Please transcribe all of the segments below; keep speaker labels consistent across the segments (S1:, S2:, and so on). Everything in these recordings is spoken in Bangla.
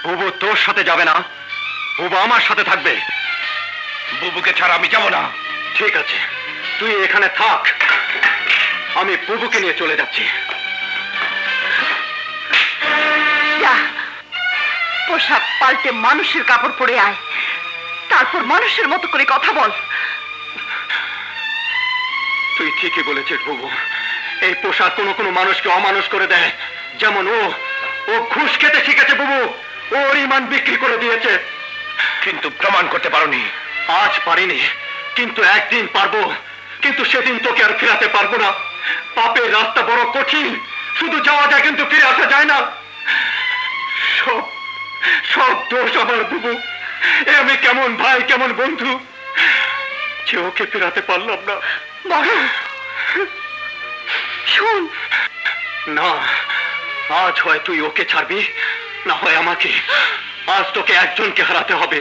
S1: বুবু তোর সাথে যাবে না, বুবু আমার সাথে থাকবে। বুবুকে ছাড়া আমি যাব না। ঠিক আছে, তুই এখানে থাক, আমি বুবুকে নিয়ে চলে যাচ্ছি।
S2: পোশাক পাল্টে মানুষের কাপড় পরে আয়, তারপর মানুষের মতো করে কথা বল।
S1: তুই ঠিকই বলেছিস বুবু, এই পোশাক কোনো কোনো মানুষকে অমানুষ করে দেয়। যেমন ও ঘুষ খেতে শিখেছে বুবু, ওর ইমান বিক্রি করে দিয়েছে। কিন্তু প্রমাণ করতে পারোনি। আজ পারিনি, কিন্তু একদিন পারবো। কিন্তু সেদিন তোকে আর ফেরাতে পারবো না। পাপের রাস্তা বড় কঠিন, শুধু যাওয়া যায় কিন্তু ফিরে আসা যায় না। সব সব দোষ আমার বুবু। এ আমি কেমন ভাই, কেমন বন্ধু, যে ওকে ফেরাতে পারলাম না।
S2: শোন
S1: না, আজ হয় তুই ওকে ছাড়বি, না হয় আমাকে। আজ তোকে একজনকে হারাতে হবে।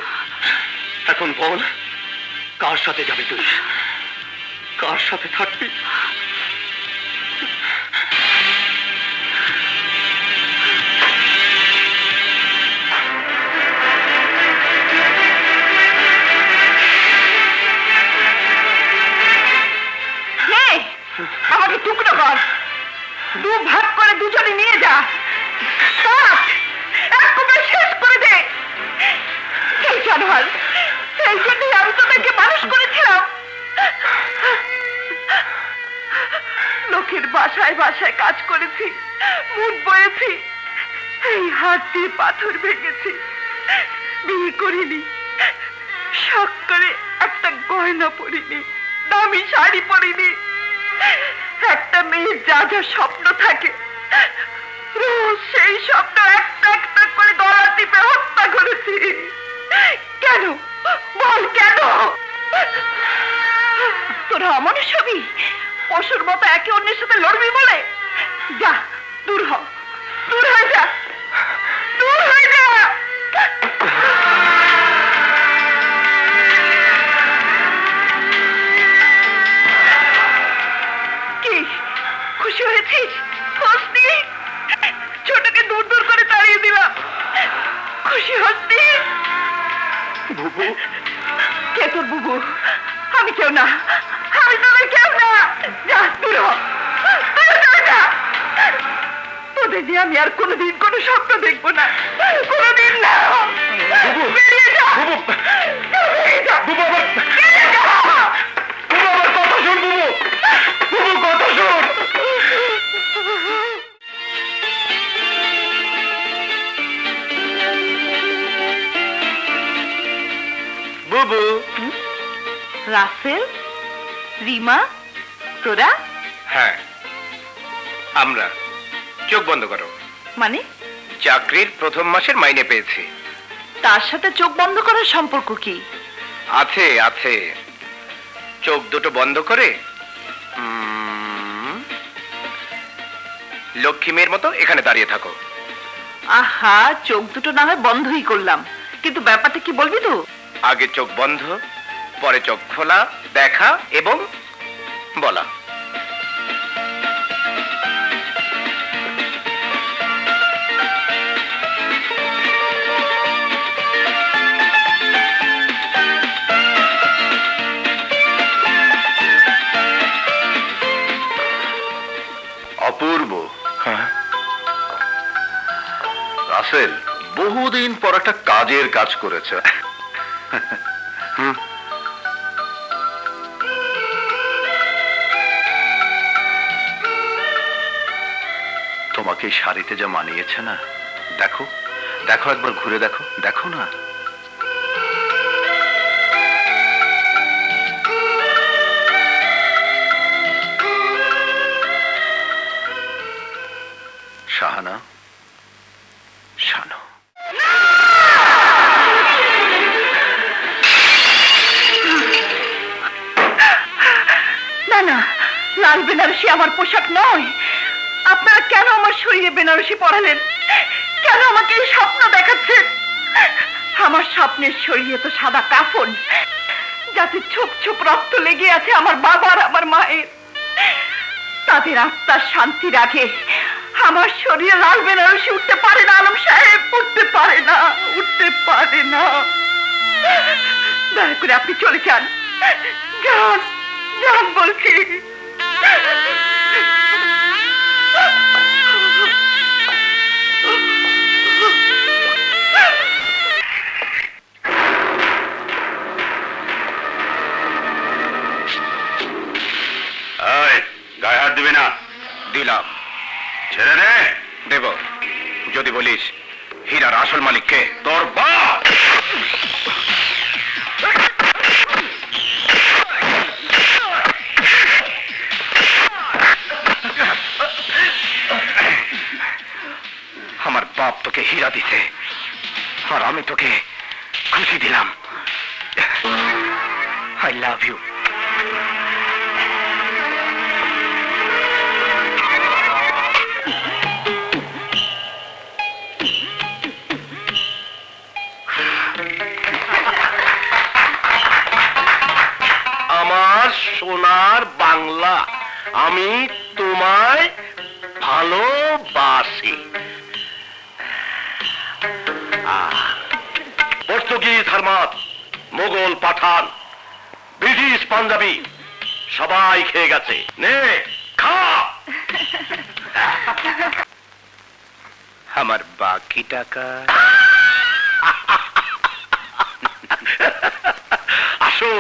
S1: এখন বল, কার সাথে যাবি তুই, কার সাথে থাকবি?
S2: আমাকে টুকরো কর, দু ভাগ করে দুজনে নিয়ে যা, শেষ করে দে। এই জানোয়ার, এই জন্যই আমি তোদেরকে মানুষ করেছিলাম। লোকের বাসায় বাসায় কাজ করেছি, মুখ বয়েছি, এই হাত দিয়ে পাথর ভেঙেছি, বিয়ে করিনি, শখ করে একটা গয়না পরিনি, দামি শাড়ি পরিনি। একটা মেয়ের যা যা স্বপ্ন থাকে, রোজ সেই স্বপ্ন একটা একটা করে গলা টিপে হত্যা করেছি। কেন বল, কেন? তোরা অমানুষ হবি, পশুর মতো একে অন্যের সাথে লড়বি বলে? যা, দূর হ, দূর হয়ে যা, দূর হয়ে যা। কি খুশি হয়েছিস? ছোটকে দূর দূর করে তাড়িয়ে দিলাম, খুশি হচ্ছিস?
S1: বুবু,
S2: কে তোর বুবু? আমি কেউ না, আমি তোদের কেউ না। যা, দূর হ, যা। তোদের দিয়ে আমি আর কোনোদিন কোনো স্বপ্ন দেখবো না, কোনোদিন না। বেরিয়ে যা, বেরিয়ে যা,
S1: বুবু আবার, বুবু আবার কথা শোন, বুবু, বুবু কথা শোন। বুবু,
S2: রাসেল, রিমা, তোরা?
S1: হ্যাঁ আমরা। চোখ বন্ধ করো।
S2: মানে?
S1: চাকরির প্রথম মাসের মাইনে পেয়েছি।
S2: তার সাথে চোখ বন্ধ করার সম্পর্ক কি?
S1: আছে আছে, চোখ দুটো বন্ধ করে লক্ষ্মী মেয়ের মতো এখানে দাঁড়িয়ে থাকো।
S2: আহা, চোখ দুটো না হয় বন্ধই করলাম, কিন্তু ব্যাপারটা কি বলবি তো?
S1: আগে চোখ বন্ধ, পরে চোখ খোলা, দেখা এবং বলা।
S3: অপূর্ব। রাসেল বহুদিন পর একটা কাজের কাজ করেছে। তোমাকে এই শাড়িতে যা মানিয়েছে না, দেখো দেখো, একবার ঘুরে দেখো, দেখো না। শাহানা, শানো।
S2: না না, লাল বেনারসি আমার পোশাক নয়। আপনারা কেন আমার শরীরে বেনারসি পরালেন? কেন আমাকে এই স্বপ্ন দেখাচ্ছেন? আমার স্বপ্নের শরীরে তো সাদা কাফন, যাতে ছোপ ছোপ রক্ত লেগে আছে আমার বাবার, আমার মায়ের। তাদের আত্মার শান্তি রাখে আমার শরীরে লাল বেনারসি উঠতে পারে না আলম সাহেব, উঠতে পারে না, উঠতে পারে না। দয়া করে আপনি চলে যান, যান, যান বলছি।
S3: গায়ে হাত দিবি না। দিলাম। ছেড়ে দে। দেব যদি বলিস হীরার আসল মালিককে। তোর বাপ। আমার বাপ তোকে হীরা দিতে, আর আমি তোকে খুশি দিলাম। I love you. আমার সোনার বাংলা, আমি তোমায় ভালোবাসি। পর্তুগিজ হারমাত, মোগল পাঠান, ব্রিটিশ পাঞ্জাবি সবাই খেয়ে গেছে। নে খা। আমার বাকি টাকা। আসো।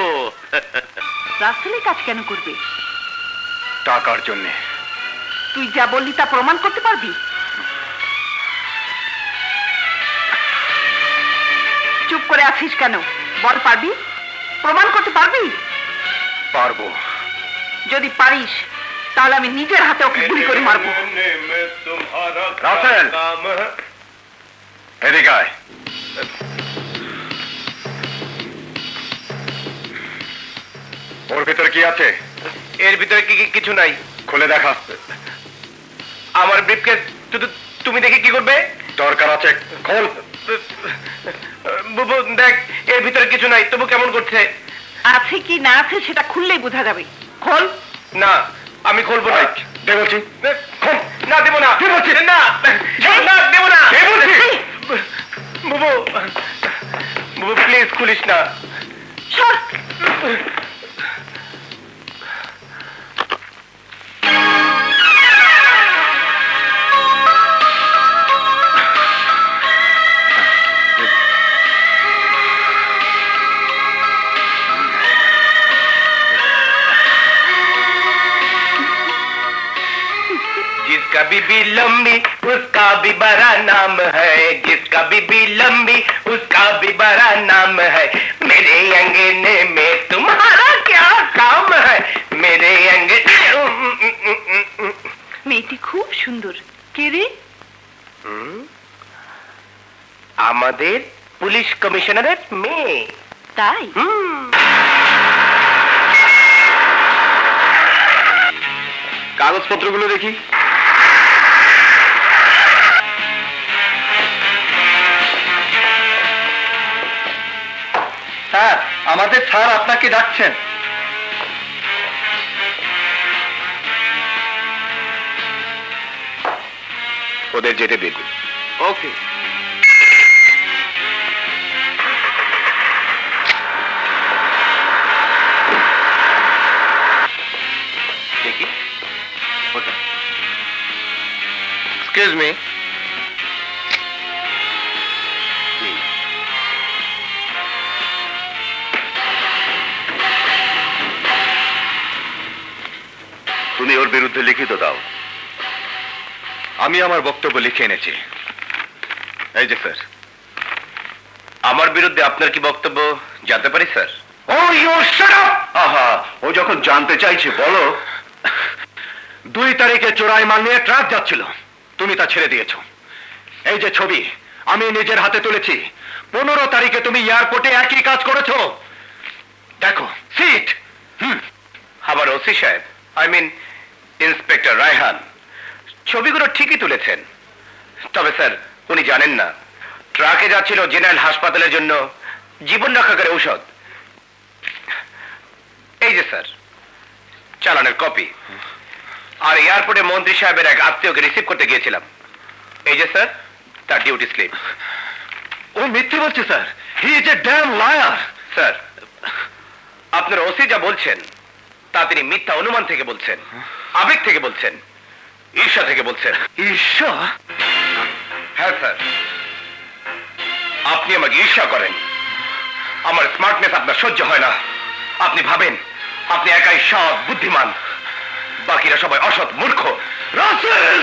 S2: রাসেলে কাজ কেন করবে?
S3: টাকার জন্য।
S2: তুই যা বললি তা প্রমাণ করতে পারবি? চুপ করে আছিস কেন? বল, পারবি? প্রমাণ করতে পারবি?
S3: পারবো।
S2: যদি পারিস তাহলে আমি নিজের হাতে ওকে গুলি করে মারবো।
S3: রাসেল, এদিকে আয়। ওর ভিতরে কি আছে? এর ভিতরে কিছু নাই। খুলে দেখা। আমার ব্রিফকেস তুমি দেখে কি করবে? দরকার আছে, খোল। বুবু দেখ, এর ভিতরে কিছু নাই, তবু কেমন করছে।
S2: আছে কি না আছে সেটা খুললেই বোঝা যাবে। খোল।
S3: না, আমি খুলবো না। দে বলছি। না, দেবো না। দে বলছি। না, না, দেবো না। দে বলছি। বুবু, বুবু প্লিজ খুলিস না।
S2: সর।
S3: जिसका बीबी लंबी उसका भी बड़ा नाम है, जिसका बीबी लंबी उसका भी बड़ा नाम है। मेरे अंगने में तुम्हारा क्या काम है? मेरे अंगने।
S2: মেয়েটি খুব সুন্দর। কে রে?
S3: আমাদের পুলিশ কমিশনারের মেয়ে।
S2: তাই?
S3: কাগজপত্রগুলো দেখি। স্যার, আমাদের স্যার আপনাকে ডাকছেন। ওদের যেতে দিন। ওকে। দেখি। Excuse me. তুমি ওর বিরুদ্ধে লিখিত দাও। আমি আমার বক্তব্য লিখে এনেছি। এই যে স্যার। আমার বিরুদ্ধে আপনার কি বক্তব্য জানতে পারি স্যার? ও ইউ শাট আপ! আহা, ও যখন জানতে চাইছে বলো। 2 তারিখে চোরাই মাল নিয়ে ট্রাক যাচ্ছিল, তুমি তা ছেড়ে দিয়েছো। এই যে ছবি আমি নিজের হাতে তুলেছি। 15 তারিখে তুমি এয়ারপোর্টে একই কাজ করেছো। দেখো সিট। আবার ওসি সাহেব, আই মিন ইন্সপেক্টর রায়হান, ছবিগুলো ঠিকই তুলেছেন। তবে স্যার, উনি জানেন না ট্রাকে যাচ্ছিল জেনারেল হাসপাতালের জন্য জীবন রক্ষাকারী ঔষধ। এই যে স্যার, চালানের কপি। আর এয়ারপোর্টে মন্ত্রী সাহেবের এক আত্মীয়কে রিসিভ করতে গিয়েছিলাম। এই যে স্যার তার ডিউটি স্লিপ।
S1: ও মিথ্যে বলছে sir, he is a damn liar.
S3: Sir, আপনার ওসি যা বলছেন তা তিনি মিথ্যা অনুমান থেকে বলছেন, আবেগ থেকে বলছেন, ঈর্ষা থেকে বলছেন।
S1: ঈর্ষা?
S3: হ্যাঁ স্যার, আপনি আমাকে ঈর্ষা করেন। আমার স্মার্টনেস আপনার সহ্য হয় না। আপনি ভাবেন আপনি একাই সৎ বুদ্ধিমান, বাকিরা সবাই অসৎ মূর্খ।
S1: Russell,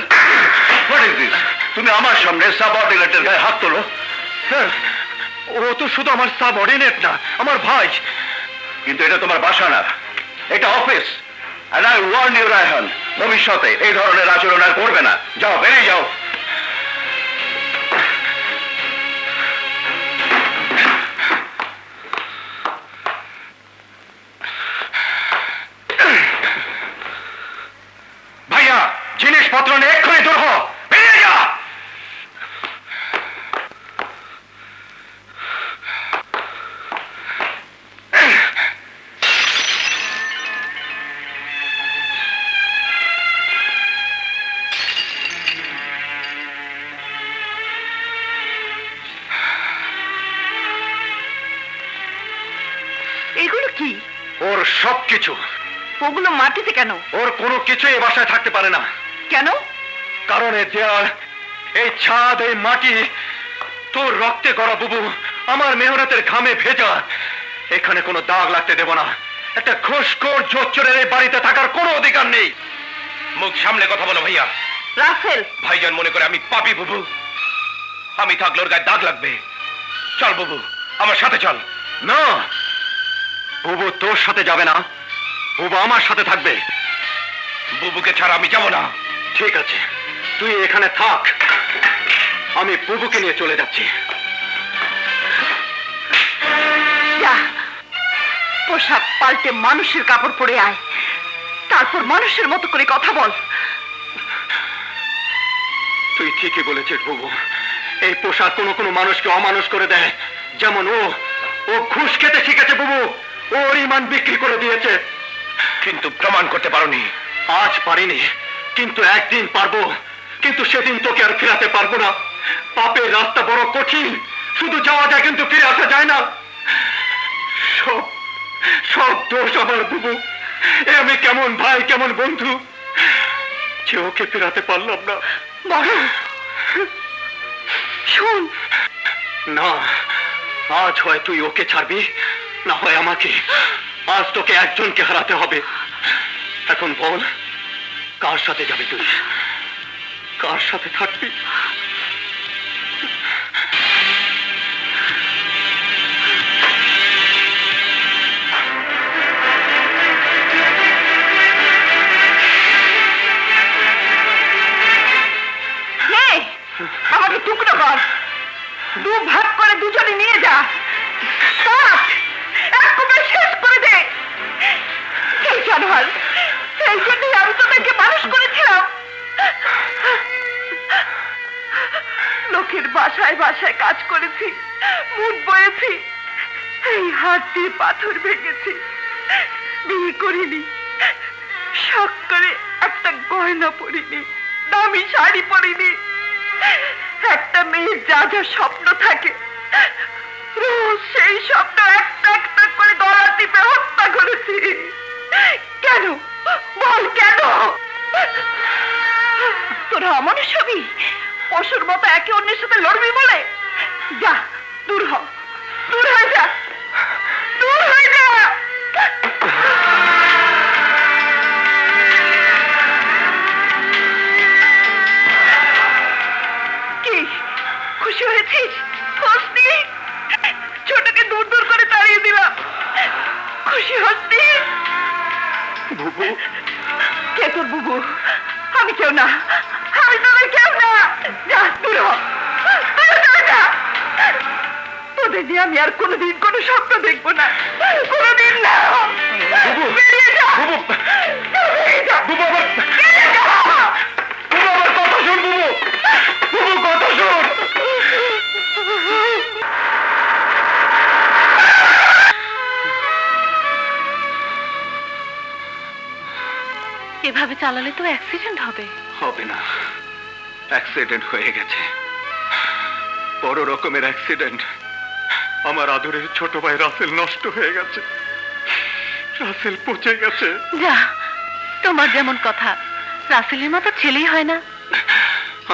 S3: what is this? তুমি আমার সামনে সাবঅর্ডিনেটের গায়ে হাত তোলো?
S1: স্যার, ও তো শুধু আমার সাবঅর্ডিনেট না, আমার ভাই।
S3: কিন্তু এটা তোমার বাসা না, এটা office. And I warn you, Raihan, ভবিষ্যতে এই ধরনের আচরণ আর করবে না। যাও, বেরিয়ে যাও।
S1: ভাইয়া, জিনিসপত্র নিয়ে এক্ষুনি দূর হও, বেরিয়ে যা।
S2: এগুলো কি?
S1: ওর সবকিছু।
S2: ওগুলো মাটিতে কেন?
S1: ওর কোনো কিছু এই বাসায় থাকতে পারে না।
S2: কেন?
S1: কারণ এই দেয়াল, এই ছাদ, এই মাটি তোর রক্তে গড়া বুবু, আমার মেহনতের ঘামে ভেজা। এখানে কোনো দাগ লাগতে দেব না। একটা ঘুষখোর জোচ্চোরের এই বাড়িতে থাকার কোনো অধিকার নেই।
S3: মুখ সামলে কথা বলো ভাইয়া।
S2: রাসেল,
S3: ভাইজান মনে করে আমি পাপী বুবু। আমি থাকলে ওর গায়ে দাগ লাগবে। চল বুবু, আমার সাথে চল।
S1: না, বুবু তোর সাথে যাবে না, বুবু আমার সাথে থাকবে।
S3: বুবুকে ছাড়া আমি যাব না।
S1: ঠিক আছে, তুই এখানে থাক, আমি বুবুকে নিয়ে চলে যাচ্ছি।
S2: যা, পোশাক পাল্টে মানুষের কাপড় পরে আয়, তারপর মানুষের মতো করে কথা বল।
S1: তুই ঠিকই বলেছিস বুবু, এই পোশাক কোনো কোনো মানুষকে অমানুষ করে দেয়। যেমন ও ঘুষ খেতে শিখেছে বুবু, ওর ইমান বিক্রি করে দিয়েছে।
S3: কিন্তু প্রমাণ করতে পারোনি।
S1: আজ পারিনি, কিন্তু একদিন পারবো। কিন্তু সেদিন তোকে আর ফেরাতে পারবো না। পাপের রাস্তা বড় কঠিন, শুধু যাওয়া যায় কিন্তু ফিরে আসা যায় না। সব সব দোষ আমার বুবু। এ আমি কেমন ভাই, কেমন বন্ধু, যে ওকে ফেরাতে পারলাম না।
S2: বড় শোন,
S1: না, আজ হয় তুই ওকে ছাড়বি, না হয় আমাকে। আজ তোকে একজনকে হারাতে হবে। এখন বল, কার সাথে যাবি তুই, কার সাথে থাকবি?
S2: আমাকে টুকরো কর, দু ভাগ করে দুজনে নিয়ে যা, কাট, এক কোপে শেষ করে দে। এই জানোয়ার, এই জন্যই আমি তোদেরকে মানুষ করেছিলাম। লোকের বাসায় বাসায় কাজ করেছি, মুখ বয়েছি, এই হাত দিয়ে পাথর ভেঙেছি, বিয়ে করিনি, শখ করে একটা গয়না পরিনি, দামি শাড়ি পরিনি। একটা মেয়ের যা যা স্বপ্ন থাকে, রোজ সেই স্বপ্ন একটা একটা করে গলা টিপে হত্যা করেছি। কেন বল, কেন? তোরা অমানুষ হবি, পশুর মতো একে অন্যের সাথে লড়বি বলে? যা, দূর হ, দূর হয়ে যা, দূর হয়ে যা। কি খুশি হয়েছিস? হসনি? ছোটকে দূর দূর করে তাড়িয়ে দিলাম, খুশি হসনি?
S1: বুবু,
S2: কে তোর বুবু? আমি কেউ না, আমি তোদের কেউ না। যা, দূর হ, দূর হয়ে যা। তোদের দিয়ে আমি আর কোনোদিন কোনো স্বপ্ন দেখবো না, কোনোদিন না।
S1: বুবু,
S2: বেরিয়ে যা,
S1: বুবু,
S2: বেরিয়ে যা,
S1: বুবু, আমার
S2: বেরিয়ে যা।
S1: বুবু, আমার কথা শোন বুবু, বুবু কথা শোন।
S2: এভাবে চালালে তো অ্যাক্সিডেন্ট হবে।
S1: হবে না, অ্যাক্সিডেন্ট হয়ে গেছে, বড় রকমের অ্যাক্সিডেন্ট। আমার আদরের ছোট ভাই রাসেল নষ্ট হয়ে গেছে, রাসেল পচে গেছে।
S2: যা, তোমার যেমন কথা, রাসেলের মতো ছেলেই হয় না।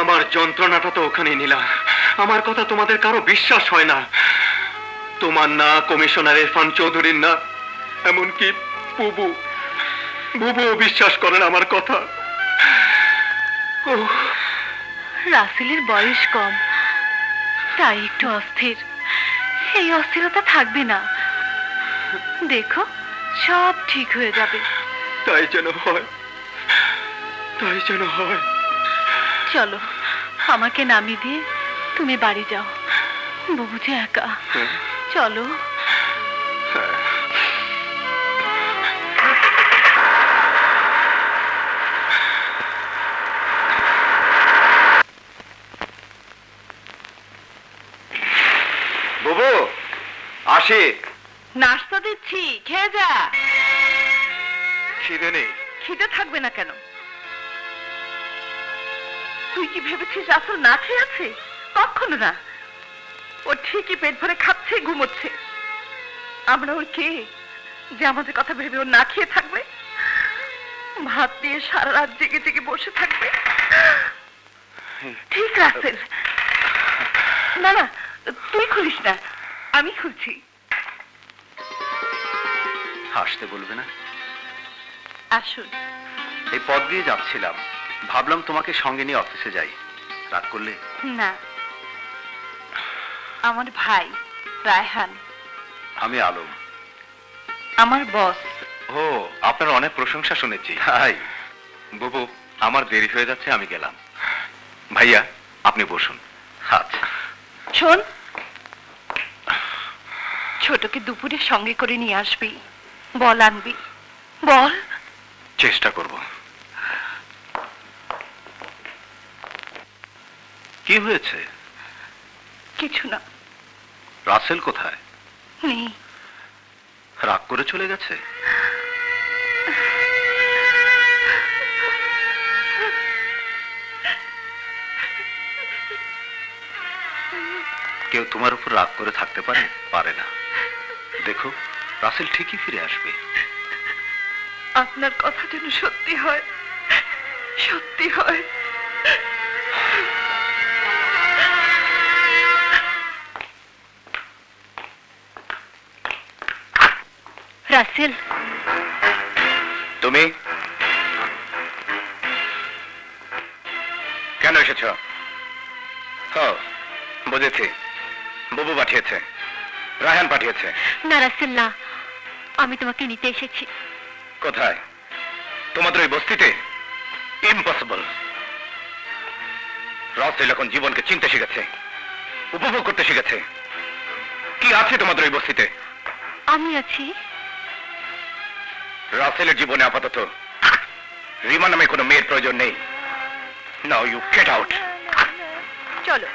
S1: আমার যন্ত্রণাটা তো ওখানেই নিলাম। আমার কথা তোমাদের কারো বিশ্বাস হয় না, তোমার না, কমিশনার ইরফান চৌধুরীর না, এমনকি বুবু বুবু বিশ্বাস করেন আমার কথা। ওহ,
S2: রাসেলের বয়স কম, তাই একটু অস্থির। এই অস্থিরতা থাকবে না, দেখো সব ঠিক হয়ে যাবে।
S1: তাই যেন হয়, তাই যেন হয়।
S2: চলো, আমাকে নামিয়ে দিয়ে তুমি বাড়ি যাও, বাবু যে একা। চলো।
S1: বুবু আসি।
S2: নাস্তা দিচ্ছি, খেয়ে যা।
S1: খিদে নেই।
S2: খিদে থাকবে না কেন? তুই কি ভেবেছিস রাসেল না খেয়ে আছে? কখনো না, ও ঠিকই পেট ভরে খাচ্ছে, ঘুমোচ্ছে। আমরা ওর কে যে আমাদের কথা ভেবে ও না খেয়ে থাকবে, ভাত দিয়ে সারা রাত জেগে জেগে বসে থাকবে? ঠিক রাসেল। না না, তুই খুলিস না, আমি খুলছি।
S3: আসতে বলবে না?
S2: আসুন।
S3: এই পথ দিয়ে যাচ্ছিলাম, ভাবলাম তোমাকে সঙ্গে নিয়ে অফিসে যাই। রাগ করলে?
S2: না, আমার ভাই রায়হান।
S3: আমি আলম।
S2: আমার বস।
S3: ও, আপনার অনেক প্রশংসা শুনেছি। তাই? বুবু, আমার দেরি হয়ে যাচ্ছে, আমি গেলাম। ভাইয়া, আপনি বসুন। আচ্ছা।
S2: শোন, ছোটকে দুপুরে সঙ্গে করে নিয়ে আসবি, বল আনবি। বল।
S3: চেষ্টা করব। কি হয়েছে?
S2: কিছু না।
S3: রাসেল কোথায়?
S2: নেই।
S3: রাগ করে চলে গেছে? কেউ তোমার উপর রাগ করে থাকতে পারে? পারে না। দেখো, রাসেল ঠিকই ফিরে আসবে।
S2: আপনার কথা যেন সত্যি হয়, সত্যি হয়। রাসেল,
S3: তুমি কেন এসেছ? বুঝেছি, বুবু পাঠিয়েছে, রায়হান পাঠিয়েছে।
S2: না রাসেল না, আমি তোমাকে নিতে এসেছি।
S3: কোথায়? তোমাদের ওই বস্তিতে? ইম্পসিবল। রাসেল এখন জীবনকে চিনতে শিখেছে, উপভোগ করতে শিখেছে। কি আছে তোমাদের ওই বস্তিতে?
S2: আমি আছি।
S3: রাসেলের জীবনে আপাতত রিমা নামে কোনো মেয়ের প্রয়োজন নেই। Now you get out.
S2: চলো,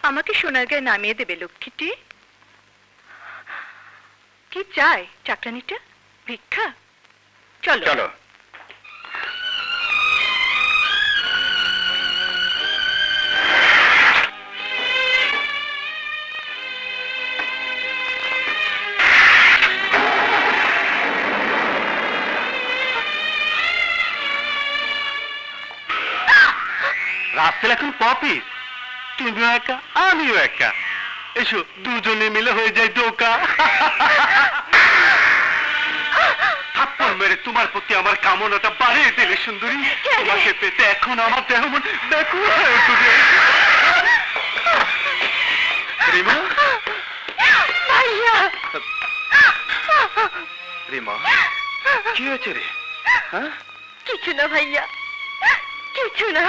S2: আমাকে সোনারগাঁয়ে নামিয়ে দেবে লক্ষ্মীটি। কি চাই চাকরানিটা? ভিক্ষা? চলো
S3: চলো।
S1: রাসেল এখন পপি, তুমিও একা আমিও একা। এসো, দুজনে মিলে হয়ে যায় ডোকা। থাপ্পড় মেরে তোমার প্রতি আমার কামনাটা বাড়িয়ে দিলে সুন্দরী। তোমাকে পেতে এখন আমার দেহ মন ব্যাকুল হয়ে উঠবে। রিমা,
S3: রিমা, কি হয়েছে রে? হ্যাঁ?
S2: কিছু না ভাইয়া, কিছু না।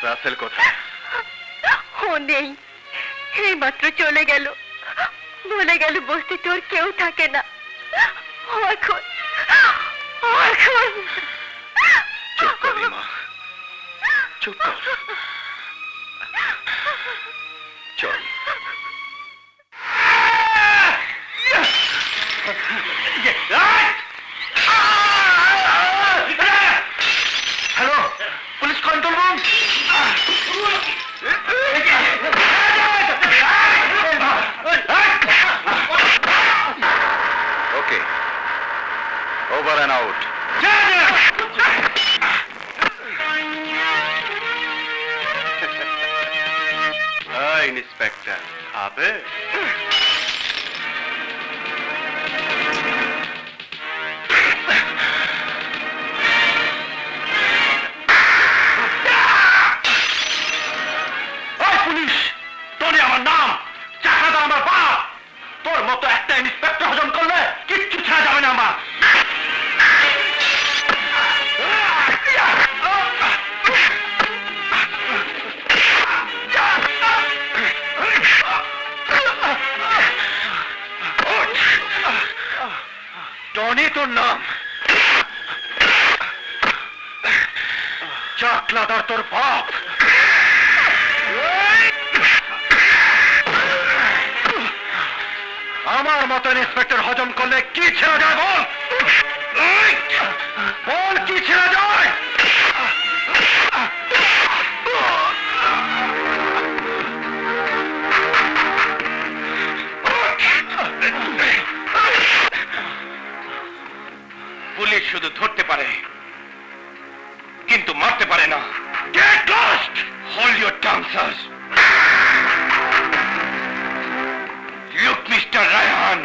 S3: রাসেল কোথায়?
S2: ও নেই, এই মাত্র চলে গেল। বলে গেল বসতে তোর কেউ থাকে না। ও এখন
S3: চুপ কর রিমা, চুপ কর। চল।
S1: ইন্সপেক্টর খাবে? পুলিশ, টনি আমার নাম, চাকাদার আমার বাপ। তোর মতো একটা ইন্সপেক্টর হজম করলে কিচ্ছু ছাড়া যাবে না আমার। টনি তোর নাম, চাকলাদার তোর বাপ। আমার মতো ইন্সপেক্টর হজম করলে কি ছেড়ে যায় বল? বল কি ছেড়ে যায়? পুলিশ শুধু ধরতে পারে কিন্তু মারতে পারে না। Get lost! Hold your tongue, sir. Look, Mr. Ryan.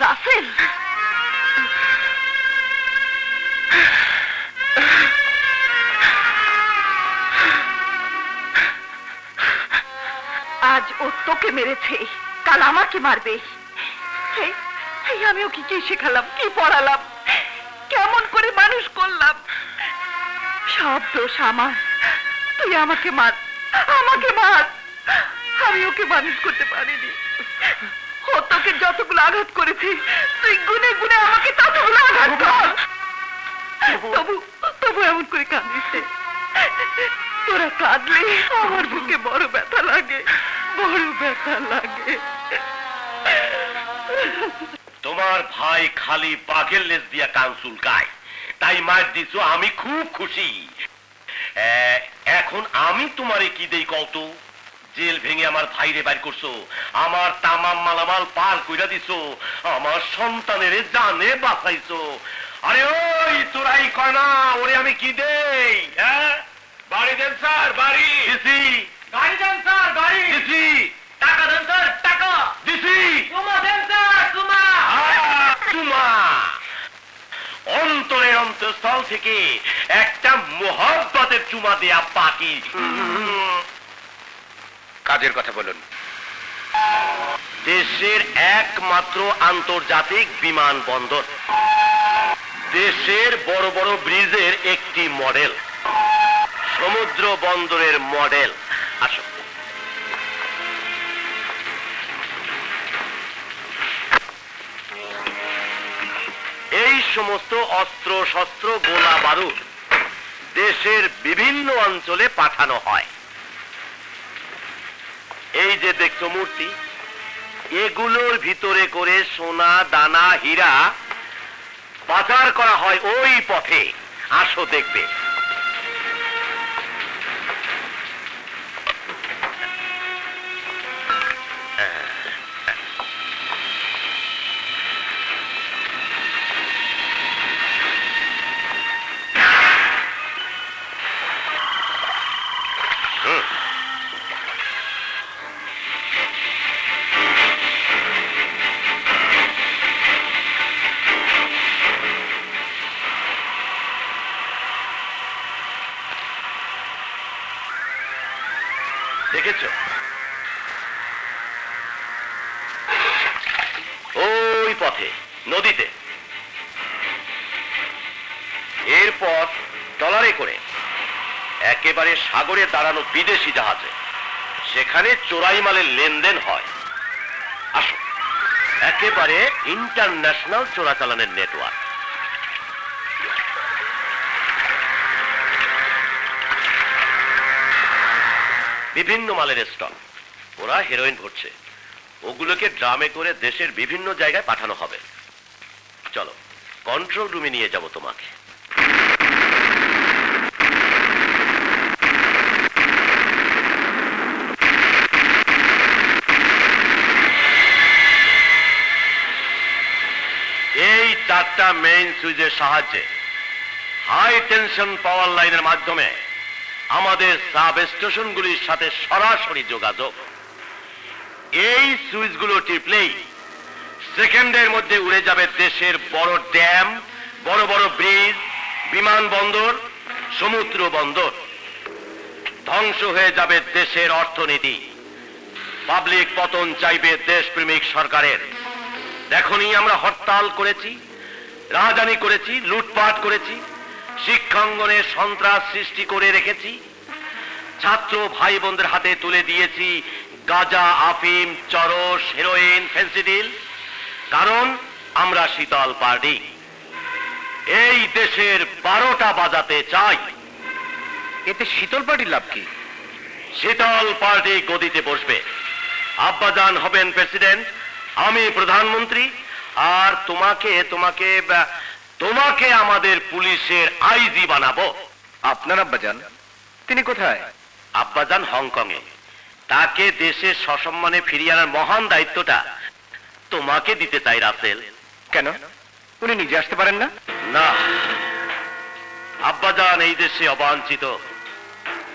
S2: Rasel, আজ ও তোকে মেরেছে, কাল আমাকে মারবে। আমি ওকে কি শেখালাম, কি পড়ালাম, কেমন করে মানুষ করলাম? সব দোষ আমার। তুই আমাকে মার, আমাকে মার। আমি ওকে মানুষ করতে পারিনি। ও তোকে যতগুলো আঘাত করেছে তুই গুনে গুনে আমাকে ততগুলো আঘাত কর। তবু তবু এমন করে কাঁদিস। তোরা কাঁদলে আমার বুকে বড় ব্যথা লাগে, বড় ব্যথা লাগে।
S3: তোমার ভাই খালি বাঘের লেজ দিয়া কাউন্সুল গায়, তাই মার দিছো, আমি খুব খুশি। এখন আমি তোমারে কি দেই কত? জেল ভেঙে আমার ভাইরে বাইর করছো, আমার তামাম মালামাল পার কইরা দিছো, আমার সন্তানের জানে বাঁচাইছো। আরে ওই তোরাই কয় না ওরে আমি কি দেই? বাড়ি দেন স্যার, বাড়ি দিছি। গাড়ি দেন স্যার, গাড়ি দিছি। টাকা দেন স্যার, টাকা দিছি। চুমা দেন স্যার, চুমা। চুমা অন্তরের অন্তঃস্থল থেকে একটা মোহব্বতের চুমা দেয়া বাকি। কাজের কথা বলুন। দেশের একমাত্র আন্তর্জাতিক বিমানবন্দর, দেশের বড় বড় ব্রিজের একটি মডেল, সমুদ্র বন্দরের মডেল। আসো। এই সমস্ত অস্ত্র শস্ত্র গোলা বারুদ দেশের বিভিন্ন অঞ্চলে পাঠানো হয়। এই যে দেখছো মূর্তি, এগুলোর ভিতরে করে সোনা দানা হীরা পাচার করা হয় ওই পথে। আসো দেখবে। দেখেছ ওই পথে নদীতে, এরপর ট্রলারে করে একেবারে সাগরে দাঁড়ানো বিদেশি জাহাজে, সেখানে চোরাই মালের লেনদেন হয়। আসো, একেবারে ইন্টারন্যাশনাল চোরাচালানের নেটওয়ার্ক। বিভিন্ন মালের স্টক, ওরা হেরোইন ভরছে, ওগুলোকে ড্রামে করে দেশের বিভিন্ন জায়গায় পাঠানো হবে। চলো, কন্ট্রোল রুমে নিয়ে যাব তোমাকে। এই 4টা মেইন সুইচের সাহায্যে হাই টেনশন পাওয়ার লাইনের মাধ্যমে আমাদের সাব স্টেশনগুলির সাথে সরাসরি যোগাযোগ। এই সুইচগুলো টিপলেই সেকেন্ডের মধ্যে উড়ে যাবে দেশের বড় ড্যাম, বড় বড় ব্রিজ, বিমানবন্দর, সমুদ্র বন্দর। ধ্বংস হয়ে যাবে দেশের অর্থনীতি। পাবলিক পতন চাইবে দেশপ্রেমিক সরকারের। দেখনি আমরা হরতাল করেছি, রাজধানী করেছি, লুটপাট করেছি, শিক্ষাঙ্গনে সন্ত্রাস সৃষ্টি করে রেখেছি, ছাত্র ভাই বোনদের হাতে তুলে দিয়েছি গাঁজা, আফিম, চরস, হেরোইন, ফেন্সিডিল। কারণ আমরা শীতল পার্টি। এই দেশের 12টা বাজাতে চাই।
S1: এতে শীতল পার্টির লাভ কি?
S3: শীতল পার্টি গদিতে বসবে। আব্বাজান হবেন প্রেসিডেন্ট, আমি প্রধানমন্ত্রী, আর তোমাকে আমাদের পুলিশের আইজি বানাবো।
S1: আপনার আব্বাজান তিনি কোথায়?
S3: আব্বাজান হংকং এ। তাকে দেশে সসম্মানে ফিরিয়ে আনার মহান দায়িত্বটা তোমাকে দিতে চাই রাসেল।
S1: কেন, উনি নিজে আসতে পারেন না?
S3: না, আব্বাজান এই দেশে অবাঞ্ছিত।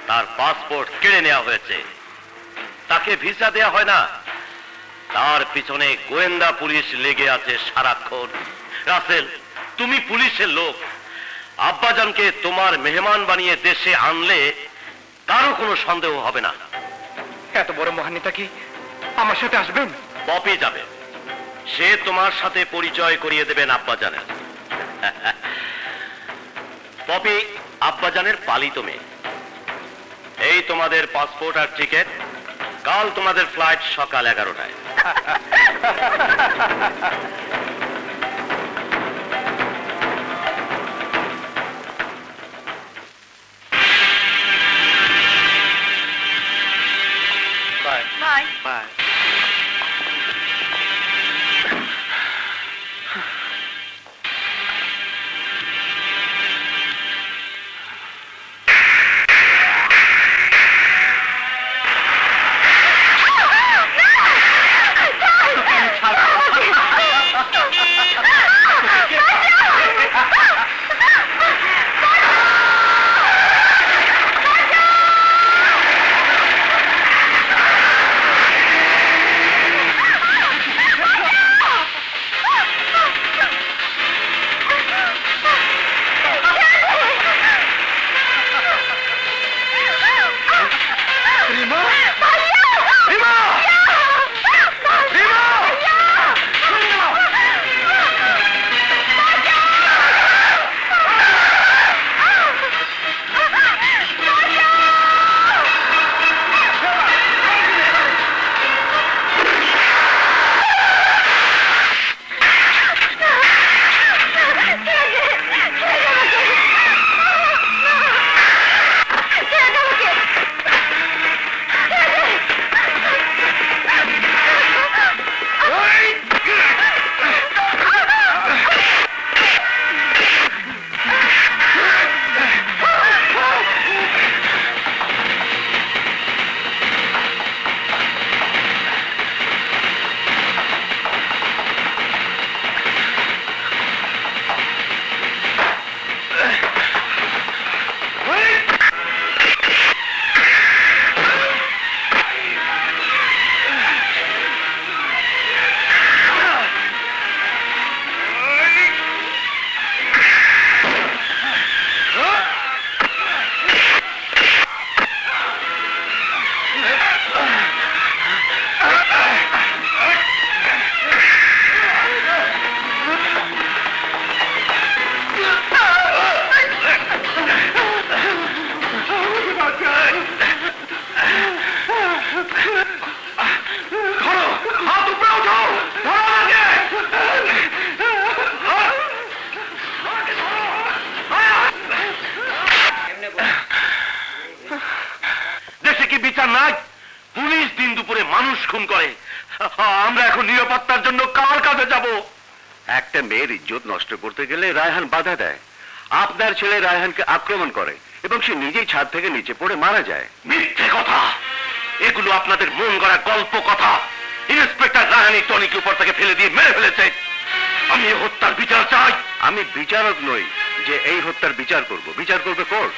S3: তার পাসপোর্ট কেড়ে নেওয়া হয়েছে, তাকে ভিসা দেয়া হয় না। তার পিছনে গোয়েন্দা পুলিশ লেগে আছে সারাক্ষণ। রাসেল, তুমি পুলিশের লোক, আব্বাজানকে তোমার মেহমান বানিয়ে দেশে আনলে কারো কোনো সন্দেহ হবে না।
S1: এত বড় মহান নেতা কি আমার সাথে আসবেন?
S3: পপি যাবে, সে তোমার সাথে পরিচয় করিয়ে দেবেন আব্বাজানের। পপি আব্বাজানের পালিত মেয়ে। এই তোমাদের পাসপোর্ট আর টিকিট। কাল তোমাদের ফ্লাইট সকাল 11টায়।
S2: বাই।
S1: বাই।
S3: নাই? পুলিশ দিন দুপুরে মানুষ খুন করে, আমরা এখন নিরাপত্তার জন্য কার কাছে যাব? একটা মেয়ের ইজ্জত নষ্ট করতে গেলে রায়হান বাধা দেয়। আপনার ছেলে রায়হানকে আক্রমণ করে এবং সে নিজেই ছাদ থেকে নিচে পড়ে মারা যায়। মিথ্যে কথা, এগুলো আপনাদের মন গড়া গল্প কথা। ইন্সপেক্টর রায়হানি টনিকে উপর থেকে ফেলে দিয়ে মেরে ফেলেছে। আমি এই হত্যার বিচার চাই। আমি বিচারক নই যে এই হত্যার বিচার করব, বিচার করবে কোর্ট।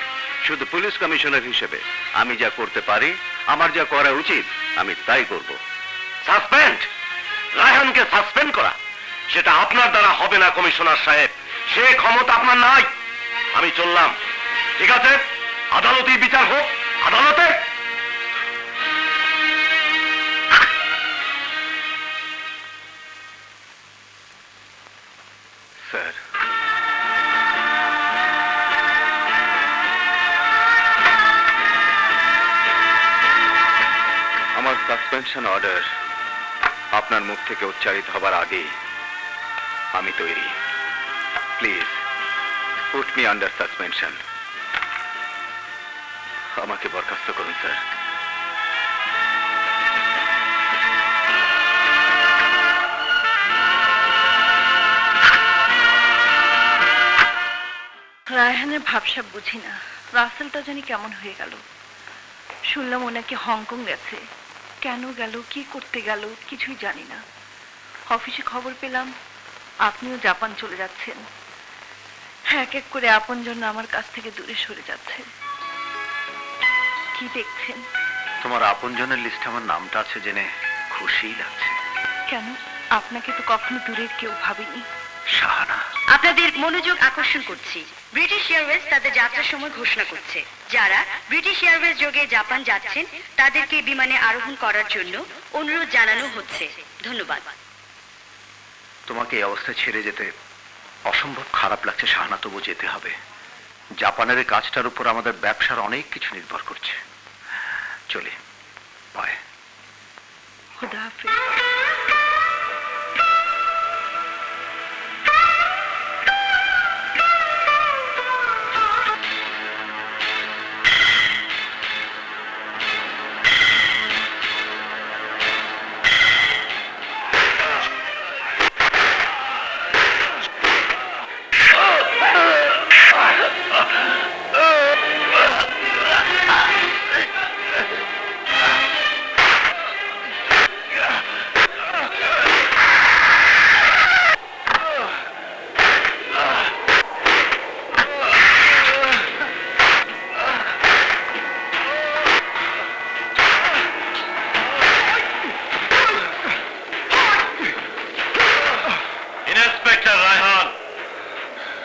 S3: শুধু পুলিশ কমিশনার হিসেবে আমি যা করতে পারি, আমার যা করা উচিত আমি তাই করব। সাসপেন্ড, রায়হানকে সাসপেন্ড করা, সেটা আপনার দ্বারা হবে না কমিশনার সাহেব, সে ক্ষমতা আপনার নাই। আমি চললাম, ঠিক আছে? আদালতেই বিচার হোক, আদালতে। স্যার, আমার সাসপেনশন অর্ডার আপনার মুখ থেকে উচ্চারিত হবার আগে আমি তৈরি। Please put me under suspension. আমাকে বরখাস্ত করুন স্যার।
S2: রায়হানের ভাবসাব বুঝি না, রাসেলটা জানি কেমন হয়ে গেল। শুনলাম ওনাকে হংকং গেছে, কেন গেল, কি করতে গেল কিছুই জানি না। অফিসে খবর পেলাম আপনিও জাপান চলে যাচ্ছেন। এক এক করে আপনজন আমার কাছ থেকে দূরে সরে যাচ্ছে। কি দেখছেন?
S3: তোমার আপনজনের লিস্টে আমার নামটা আছে জেনে খুশিই লাগছে।
S2: কেন? আপনাকে তো কখনো দূরের কেউ ভাবিনি।
S3: শাহানা,
S4: আপনাদের মনোযোগ আকর্ষণ করছি, ব্রিটিশ এয়ারওয়েজ তাদের যাত্রার সময় ঘোষণা করছে। যারা ব্রিটিশ এয়ারওয়েজ যোগে জাপান যাচ্ছেন তাদেরকে বিমানে আরোহণ করার জন্য অনুরোধ জানানো হচ্ছে। ধন্যবাদ।
S3: তোমাকে এই অবস্থায় ছেড়ে যেতে অসম্ভব খারাপ লাগছে শাহানা, তবু যেতে হবে। জাপানের এই কাজটার উপর আমাদের ব্যবসার অনেক কিছু নির্ভর করছে। চলি, বাই।
S2: খোদা হাফেজ।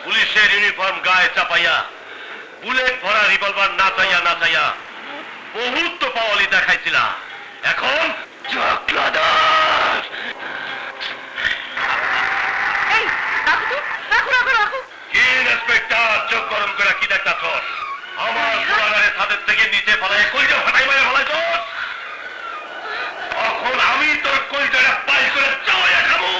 S3: পুলিশের ইউনিফর্ম গায়ে চাপাইয়া, বুলেট ভরা রিভলভার না চাইয়া না চাইয়া বহুত তো পাওয়ালি দেখাইছিলা, এখন চক্রাদার। কি ইন্সপেক্টর, চোখ গরম করে কি দেখতাছ? আমার গোলাগারে ছাদের থেকে নিচে ফেলায় কইটা ফাটাই মেরে ফেলাইছ। এখন আমি তোর কইটারে পাই করে চাওয়াইয়া খাবো।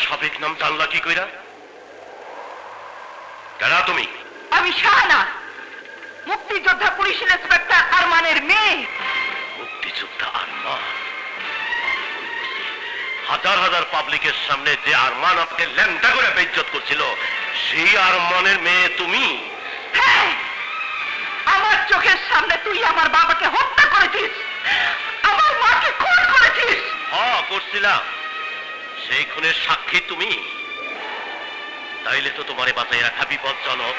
S3: সাবেক নাম জানলা কি কইরা? কেনা তুমি?
S2: আমি শাহানা, মুক্তিযোদ্ধা পুলিশ ইন্সপেক্টর আরমানের মেয়ে।
S3: মুক্তিযোদ্ধা আরমান? হাজার হাজার পাবলিকের সামনে যে আরমান আপনাকে ল্যাংটা করে বেইজ্জত করছিল, সেই আরমানের মেয়ে তুমি?
S2: হ্যাঁ, আমার চোখের সামনে তুই আমার বাবাকে হত্যা করেছিস, আমার মাকে খুন করেছিস।
S3: হ্যাঁ, করছিলাম। সেই খুনের সাক্ষী তুমি? তাইলে তো তোমারে বাঁচাই রাখা বিপজ্জনক।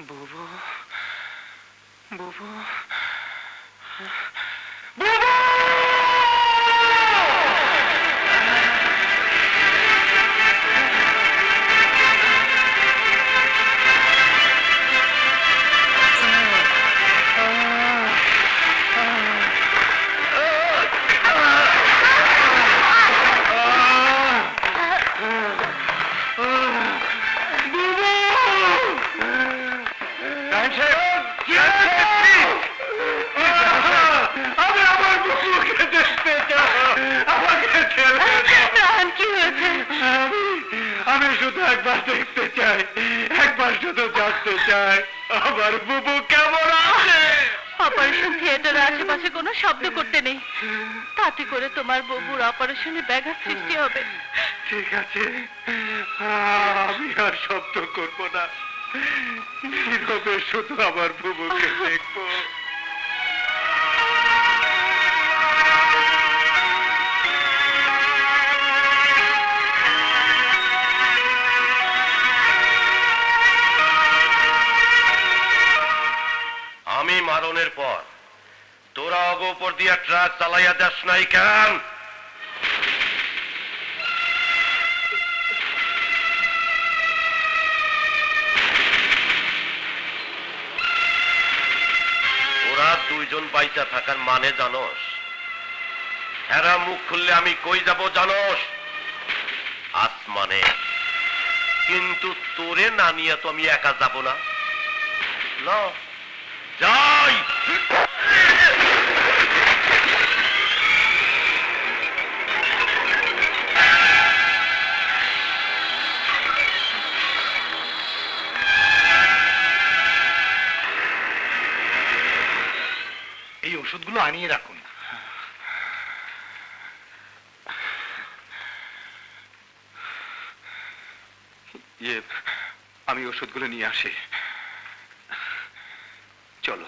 S1: বুবু বুবু আমি আমার বুবুকে দেখতে চাই, আমাকে ছেড়ে দাও।
S2: কি হয়েছে?
S1: আমি শুধু একবার দেখতে চাই, একবার শুধু জানতে চাই আমার বুবু কেমন আছে।
S2: অপারেশন থিয়েটারের আশেপাশে কোনো শব্দ করতে নেই, তাতে করে তোমার বুবুর অপারেশনে ব্যাঘাত সৃষ্টি হবে।
S1: ঠিক আছে, আমি আর শব্দ করবো না, নীরবে শুধু আমার বুবুকে দেখবো।
S3: আমি মারণের পর তোরা অগ উপর দিয়া ট্রাক চালাইয়া যাস নাই কেন? ওরা দুইজন বাইচা থাকার মানে জানোস? এরা মুখ খুললে আমি কই যাব জানোস? আসমানে। কিন্তু তোরে না নিয়ে তো আমি একা যাব না। না যাই।
S1: এই ওষুধগুলো আনিয়ে রাখুন। আমি ওষুধগুলো নিয়ে আসি, চলো।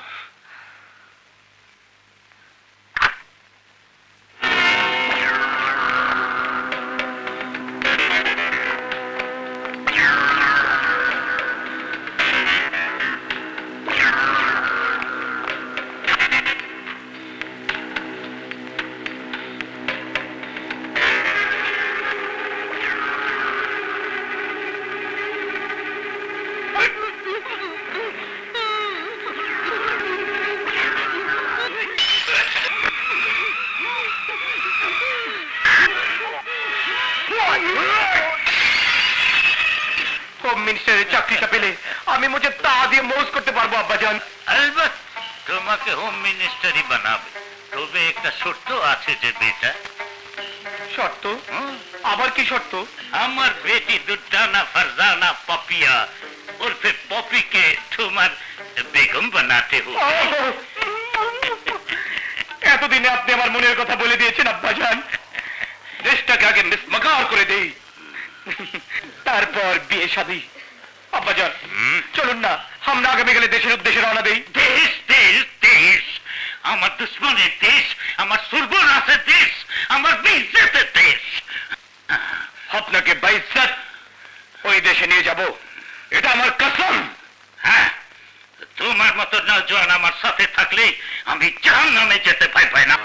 S1: হোম মিনিস্টারের চাকরিটা পেলে আমি মুঝে তা দিয়ে মৌজ করতে পারবো আব্বাজান।
S5: আলবাত তোমাকে হোম মিনিস্টারই বানাবে, তবে একটা শর্ত আছে যে বেটা।
S1: শর্ত? আবার কি শর্ত?
S5: আমার বেটি দুটানা ফারজানা পপিয়া উর্ফে পপিকে তোমার বেগম বানাতে হবে।
S1: এতদিনে আপনি আমার মনের কথা বলে দিয়েছেন আব্বাজান। দেশটাকে আগে মিসমাকার করে দেই, তারপর বিয়ে শাদী। আব্বাজান চলুন না, আমরা আগামী গেলে দেশের উদ্দেশ্যে রওনা দেই।
S5: দেশ দেশ দেশ, আমার দুশ্মনের দেশ, আমার সর্বনাশের দেশ, আমার বেইজ্জতের দেশ।
S1: আপনাকে বাইজ্জত ওই দেশে নিয়ে যাব, এটা আমার কসম।
S5: হ্যাঁ, তোমার মতো নওজোয়ান আমার সাথে থাকলে আমি জাহান্নামে যেতে ভয় পাই না।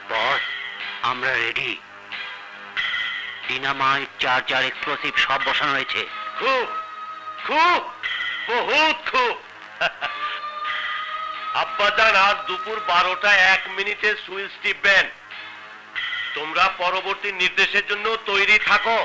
S6: বস, আমরা রেডি। ডিনামাইট, চার্জার, এক্সপ্লোসিভ সব বসানো হয়েছে।
S3: খুব খুব বহুত খুব। আব্বাজান আজ দুপুর 12:01 সুইচ টিপবেন। তোমরা পরবর্তী নির্দেশের জন্য তৈরি থাকো।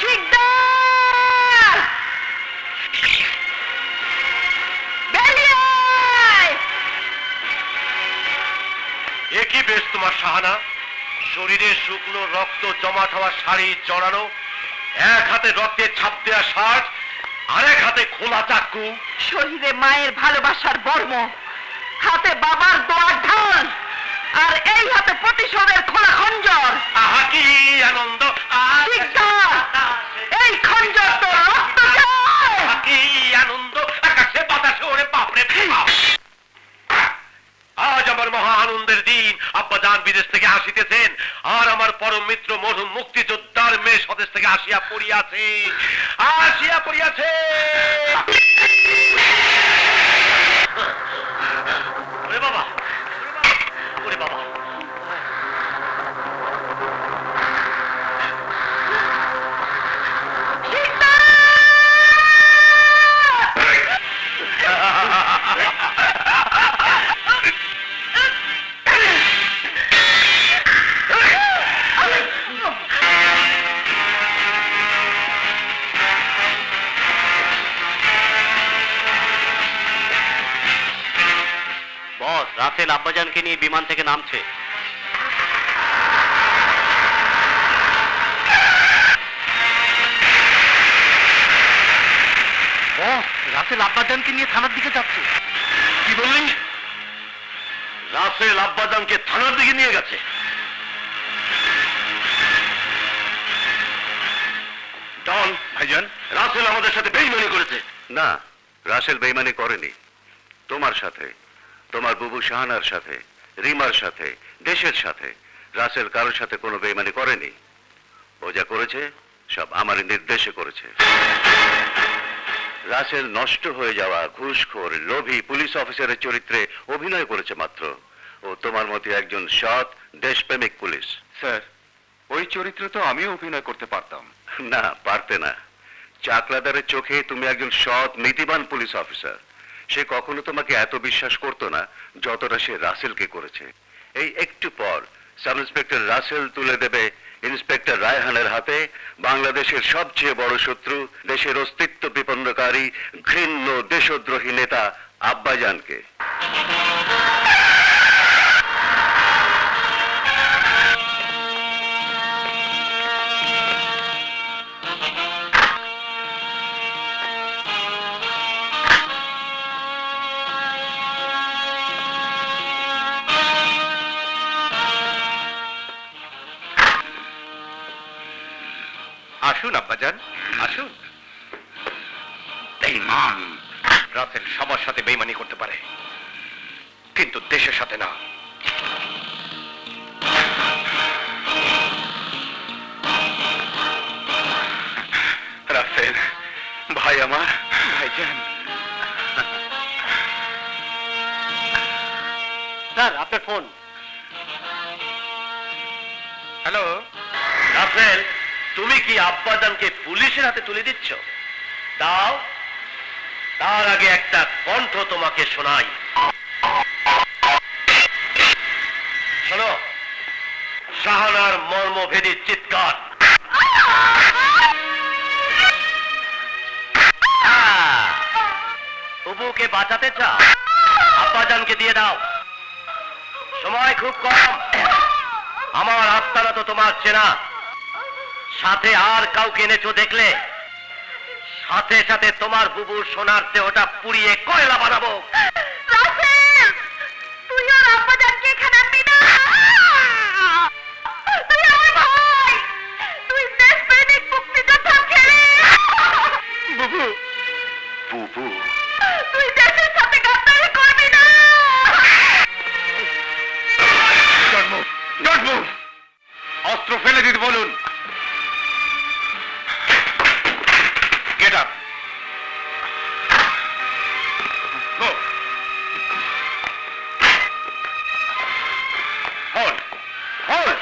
S2: শিকদার বেরিয়ে আয়!
S3: এ কি বেশ তোমার শাহানা? শরীরে শুকনো রক্ত জমাট হওয়া শাড়ি জড়ানো, এক হাতে রক্তের ছাপ দেওয়া শার্ট, আরেক হাতে খোলা চাকু।
S2: শরীরে মায়ের ভালোবাসার বর্ম, হাতে বাবার দোয়ার ঢাল, আর এই হাতে প্রতিশোধের খোলা খঞ্জর।
S3: আহা কি আনন্দ!
S2: শিকদার, এই খঞ্জর তো রক্ত চায়।
S3: আহা কি আনন্দ! আকাশে বাতাসে ওরে বাপরে বাপ! আজ আমার মহা আনন্দের দিন। আব্বাজান বিদেশ থেকে আসিতেছেন, আর আমার পরম মিত্র মরহুম মুক্তিযোদ্ধার মেয়ে স্বদেশ থেকে আসিয়া পড়িয়াছে। ওরে বাবা, ওরে বাবা!
S6: বস, রাসেল আব্বাজানকে নিয়ে বিমান থেকে নামছে। বস, রাসেল আব্বাজানকে নিয়ে থানার দিকে যাচ্ছে।
S3: কি বললি? রাসেল আব্বাজানকে থানার দিকে নিয়ে গেছে? ডন ভাইজান, রাসেল আমাদের সাথে বেইমানি করেছে।
S7: না, রাসেল বেইমানি করেনি। তোমার সাথে, তোমার বুবু শাহানার সাথে, রিমার সাথে, দেশের সাথে রাসেল কারোর সাথে কোনো বেইমানি করেনি। ও যা করেছে সব আমার নির্দেশে করেছে। রাসেল নষ্ট হয়ে যাওয়া ঘুষখোর লোভী পুলিশ অফিসারের চরিত্রে অভিনয় করেছে মাত্র। ও তোমার মতো একজন সৎ দেশপ্রেমিক পুলিশ।
S3: স্যার, ওই চরিত্র তো আমিও অভিনয় করতে পারতাম।
S7: না, পারতে না। চাকলাদারের চোখে তুমি একজন সৎ নীতিবান পুলিশ অফিসার। সে কখনো তোমাকে এত বিশ্বাস করতো না যতটা সে রাসেলকে করেছে। এই একটু পর সাব ইন্সপেক্টর রাসেল তুলে দেবে ইন্সপেক্টর রায়হানের হাতে বাংলাদেশের সবচেয়ে বড় শত্রু, দেশের অস্তিত্ব বিপন্নকারী ঘৃণ্য দেশদ্রোহী নেতা আব্বাজানকে।
S3: আসুন আব্বাজান, আসুন। বেঈমান! রাসেল সবার সাথে বেঈমানি করতে পারে, কিন্তু দেশের সাথে না। রাসেল ভাই, আমার ভাইজান।
S6: স্যার, আপনার ফোন।
S3: হ্যালো রাসেল, তুমি কি আব্বাজানকে পুলিশের হাতে তুলে দিচ্ছ? দাও, তার আগে একটা কণ্ঠ তোমাকে শোনাই। শোনো, শাহানার মর্মভেদী চিৎকার। বুবুকে বাঁচাতে চাও? আব্বাজানকে দিয়ে দাও, সময় খুব কম। আমার আস্তানা তো তোমার চেনা, সাথে আর কাউকে এনেছো দেখলে সাথে সাথে তোমার বুবুর সোনার দেহটা পুড়িয়ে কয়লা বানাবো।
S2: রাসেল, তুই আর আব্বাজানকে এখানে আনবি না। তুই আমার ভাই, তুই দেশপ্রেমিক মুক্তিযোদ্ধা ছেলে।
S7: বুবু, বুবু,
S2: তুই দেশের সাথে গাদ্দারি করবি না।
S3: অস্ত্র ফেলে দিতে বলুন। Get up. Hold, hold.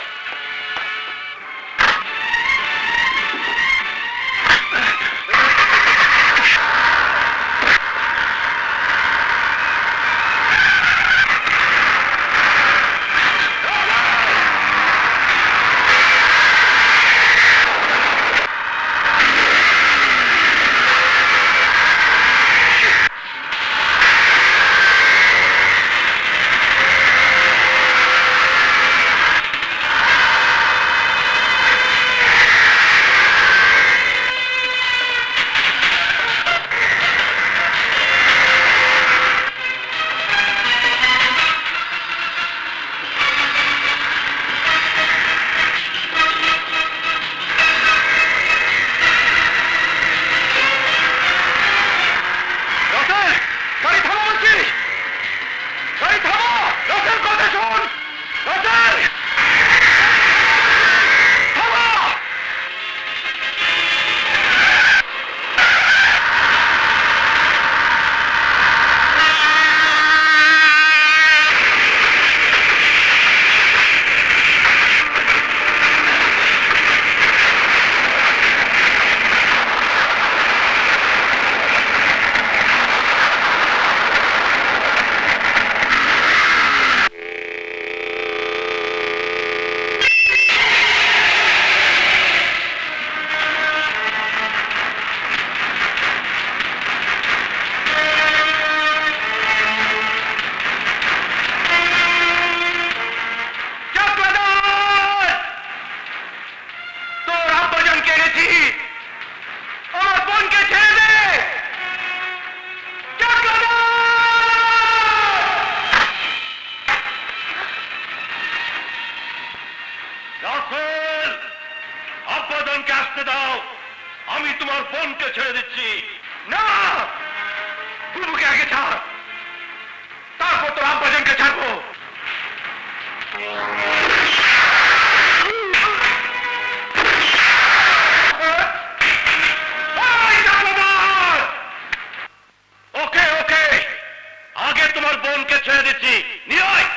S3: তোমার বোনকে ছেড়ে দিচ্ছি। না, বুবুকে আগে ছাড়, তারপর তোর আব্বাজানকে ছাড়বো। ওকে ওকে, আগে তোমার বোনকে ছেড়ে দিচ্ছি, নিয়ে আয়।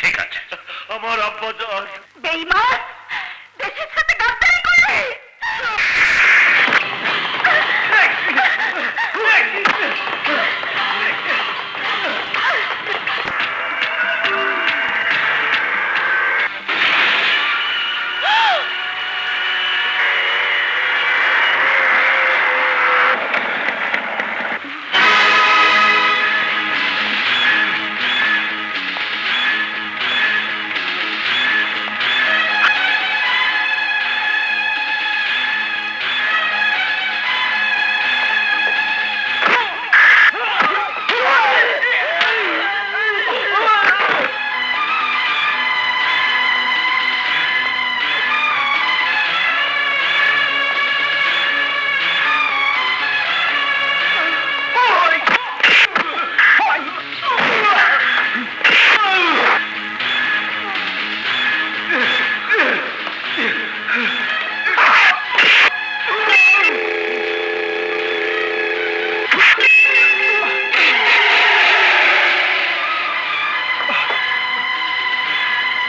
S3: ঠিক আছে, আমার আব্বাজান।
S2: বেঈমান, দেশের সাথে গাদ্দারি করলি।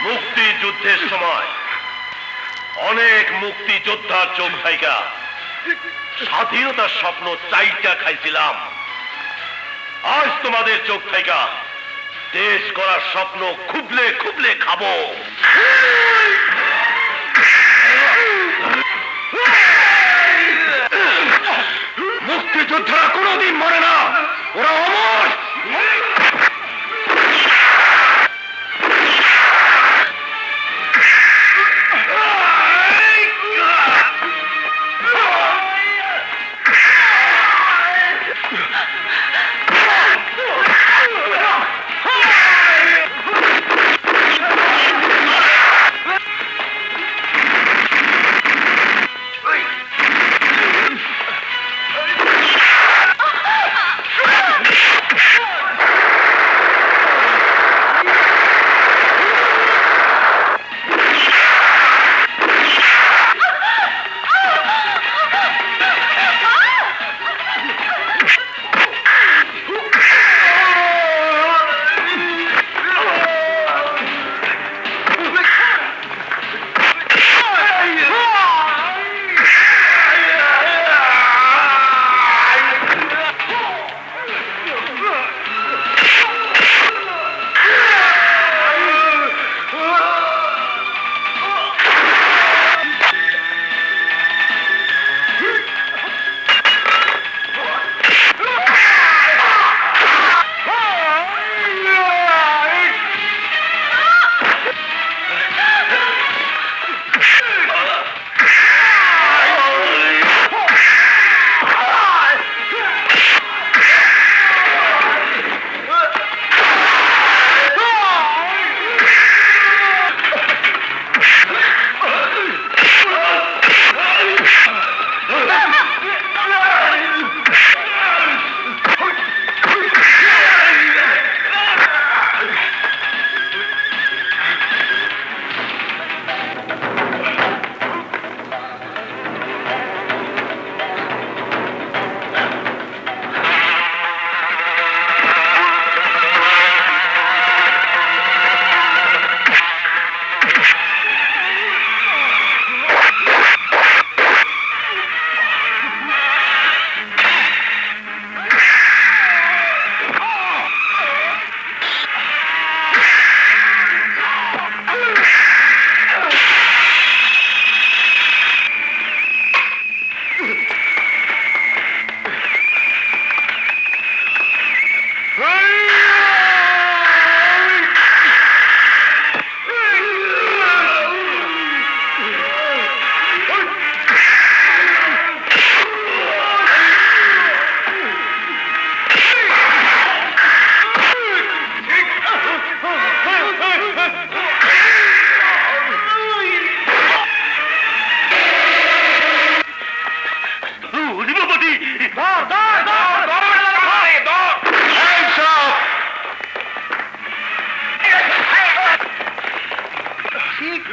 S3: মুক্তিযুদ্ধের সময় অনেক মুক্তিযোদ্ধার চোখ থাইকা স্বাধীনতার স্বপ্ন চাইটা খাইছিলাম। আজ তোমাদের চোখ থাইকা দেশ গড়ার স্বপ্ন খুবলে খুবলে খাবো। মুক্তিযোদ্ধারা কোনোদিন মরে না, ওরা অমর।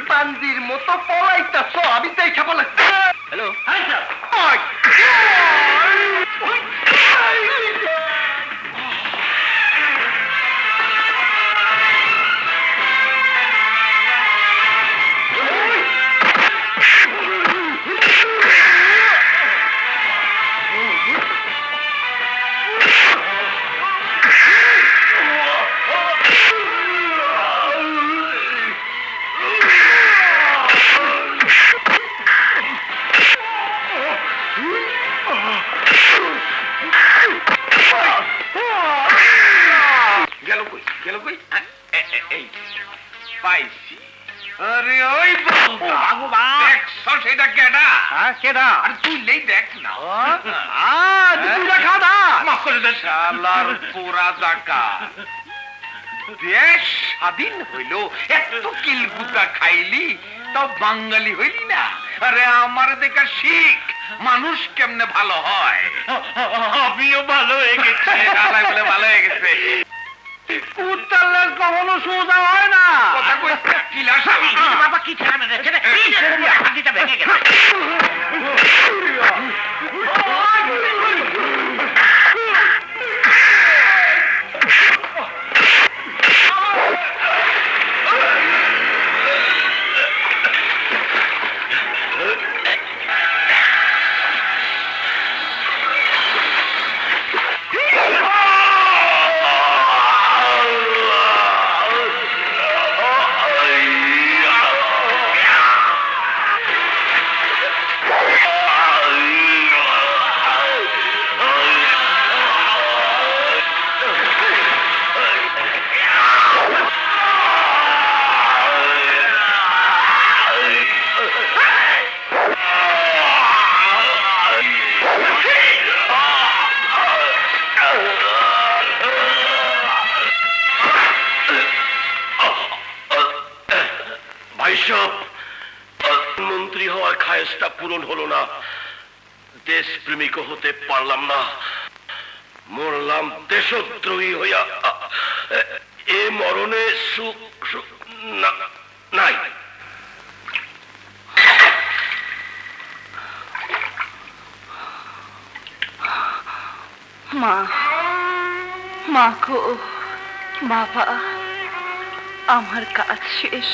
S1: পান্দির মতো পলাইতাছ, আমি দেখা বলে। হ্যালো, পাইছি। আরে ওই দেখছো সেটা কেডা? কেডা? আরে তুই লেই দেখ না। শালার পোড়া জাকা, দেশ স্বাধীন হইল, এত কিলগুতা খাইলি তাও বাঙালি হইলি না? আরে আমার দেখা শিখ, মানুষ কেমনে ভালো হয়। আমিও ভালো হয়ে গেছে, বলে ভালো হয়ে গেছে। উত্তরলে কখনো সোজা হয় না। কথা কইতে কিলাস বাবা কি ঠান্ডা রে, হাড়িটা ভেঙে গেছে। মন্ত্রী হওয়ার খায়েশটা পূরণ হলো না, দেশপ্রেমিক হতে পারলাম না, মরলাম দেশদ্রোহী হইয়া। এ মরণে সুখ নাই।
S2: মা, মা গো, বাবা, আমার কাজ শেষ,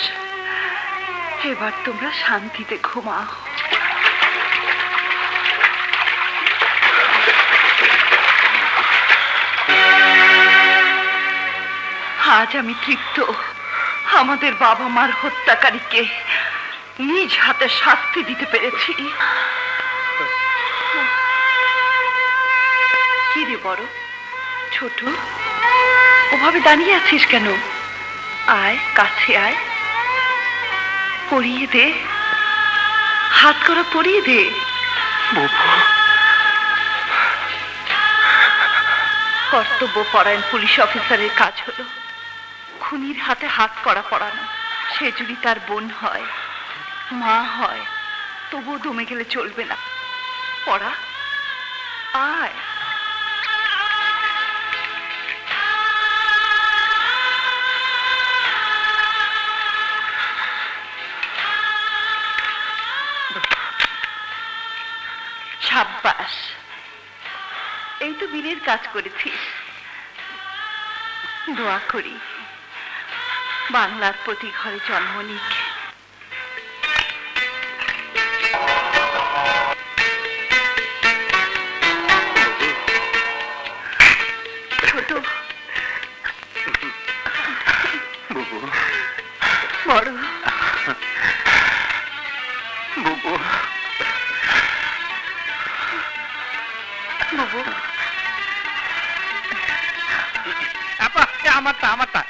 S2: এবার তোমরা শান্তিতে ঘুমাও। আজ আমি তৃপ্ত, আমাদের বাবা মার হত্যাকারীকে নিজ হাতে শাস্তি দিতে পেরেছি। কি রে বড় ছোট, ওভাবে দাঁড়িয়ে আছিস কেন? আয়, কাছে আয়, পরিয়ে দে, হাত করা পরিয়ে দে। কর্তব্য পরায়ণ পুলিশ অফিসারের কাজ হলো খুনির হাতে হাত করা পরানো। সে যদি তার বোন হয়, মা হয়, তবুও দমে গেলে চলবে না। পড়া, আয়। সাব্বাস, এই তো বীরের কাজ করেছিস। দোয়া করি বাংলার প্রতি ঘরে জন্ম নিক। ছোট, বড়, বুবু, বুবু,
S5: আমারটা